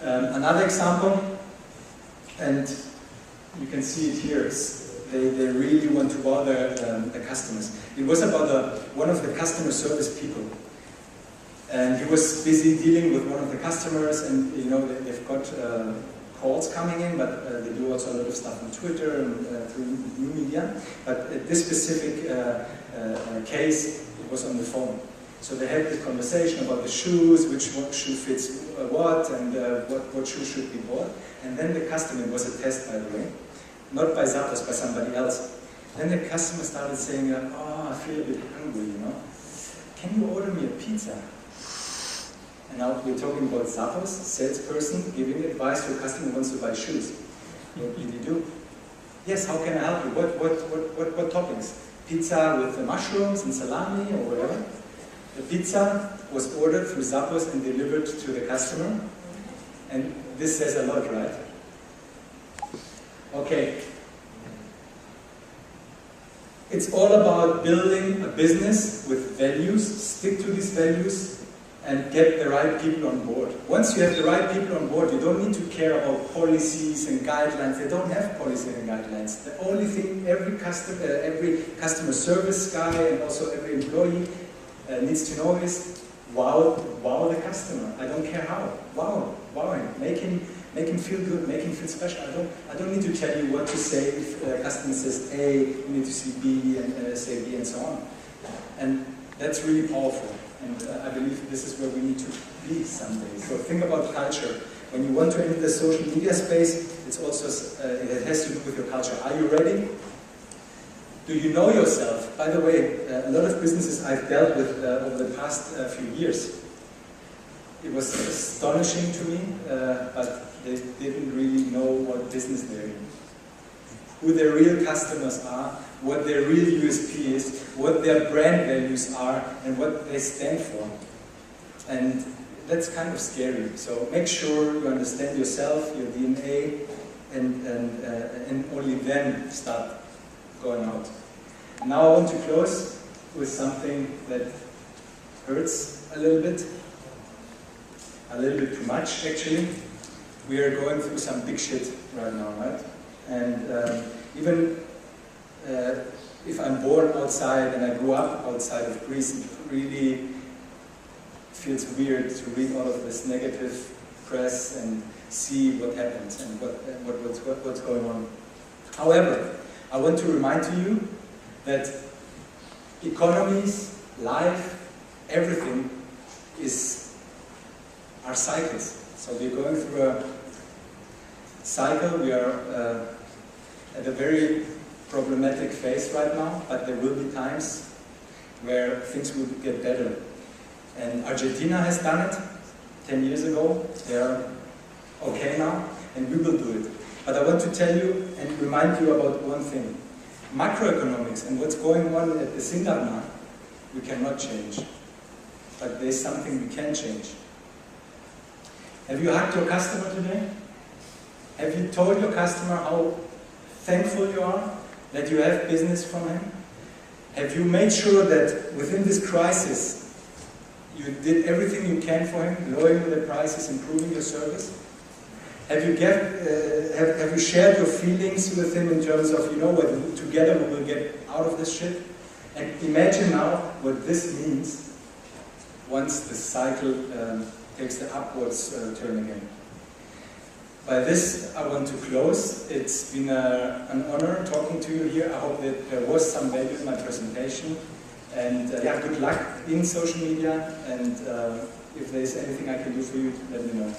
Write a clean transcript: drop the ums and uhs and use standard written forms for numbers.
Another example, and you can see it here, they really want to bother the customers. It was about one of the customer service people. And he was busy dealing with one of the customers, and you know, they've got calls coming in, but they do also a lot of stuff on Twitter and through new media. But this specific case, it was on the phone. So they had this conversation about the shoes, which shoe fits what, and what shoe should be bought. And then the customer, it was a test by the way, not by Zappos, by somebody else. Then the customer started saying, oh, I feel a bit hungry, you know. Can you order me a pizza? And now we're talking about Zappos, salesperson, giving advice to a customer who wants to buy shoes. What did you do? Yes, how can I help you? What toppings? Pizza with the mushrooms and salami or whatever? The pizza was ordered through Zappos and delivered to the customer. And this says a lot, right? Okay. It's all about building a business with values, stick to these values, and get the right people on board. Once you have the right people on board, you don't need to care about policies and guidelines. They don't have policies and guidelines. The only thing every customer service guy and also every employee needs to know is wow the customer. I don't care how. Wow him. Make him feel good. Make him feel special. I don't need to tell you what to say if a customer says A, you need to see B and say B and so on. And that's really powerful. And I believe this is where we need to be someday. So think about culture. When you want to enter the social media space, it's also it has to do with your culture. Are you ready? Do you know yourself? By the way, a lot of businesses I've dealt with over the past few years, it was astonishing to me, but they didn't really know what business they're in. Who their real customers are, what their real USP is, what their brand values are, and what they stand for. And that's kind of scary. So make sure you understand yourself, your DNA, and only then start going out. Now I want to close with something that hurts a little bit too much actually. We are going through some big shit right now, right? And even if I'm born outside and I grew up outside of Greece, it really feels weird to read all of this negative press and see what happens and what's going on. However, I want to remind you that economies, life, everything are cycles. So we're going through a cycle. We are at a very problematic phase right now, but there will be times where things will get better. And Argentina has done it 10 years ago. They are okay now, and we will do it. But I want to tell you and remind you about one thing. Macroeconomics and what's going on at the Sindarna, we cannot change. But there's something we can change. Have you hugged your customer today? Have you told your customer how thankful you are that you have business from him? Have you made sure that within this crisis you did everything you can for him, lowering the prices, improving your service? Have you shared your feelings with him in terms of, you know what, together we will get out of this shit? And imagine now what this means once the cycle takes the upwards turn again. By this, I want to close. It's been an honor talking to you here. I hope that there was some value in my presentation. And yeah, good luck in social media. And if there's anything I can do for you, let me know.